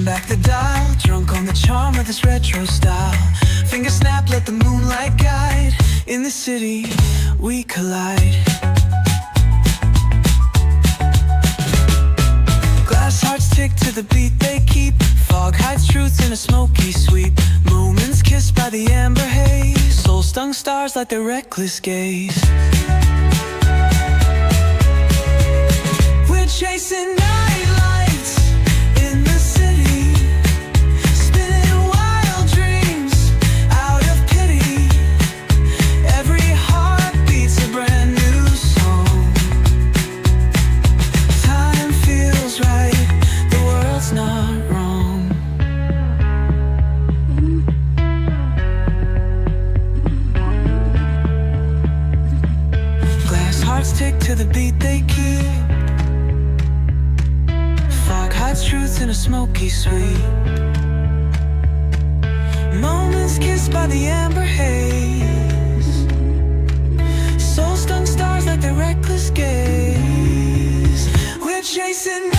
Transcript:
turn back the dial, drunk on the charm of this retro style. Finger snap, let the moonlight guide. In the city, we collide. Glass hearts tick to the beat they keep. Fog hides truth in a smoky sweep. Moments kissed by the amber haze. Soul-stung stars light their reckless gaze. We're chasing night lights in the city, spinning wild dreams out of pity. Every heart beats a brand new song. Time feels right, the world's not wrong. Glass hearts tick to the beat they keep. Fog hides truth in a smoky sweep. Moments kissed by the amber haze. Soul-stung stars like their reckless gaze. We're chasing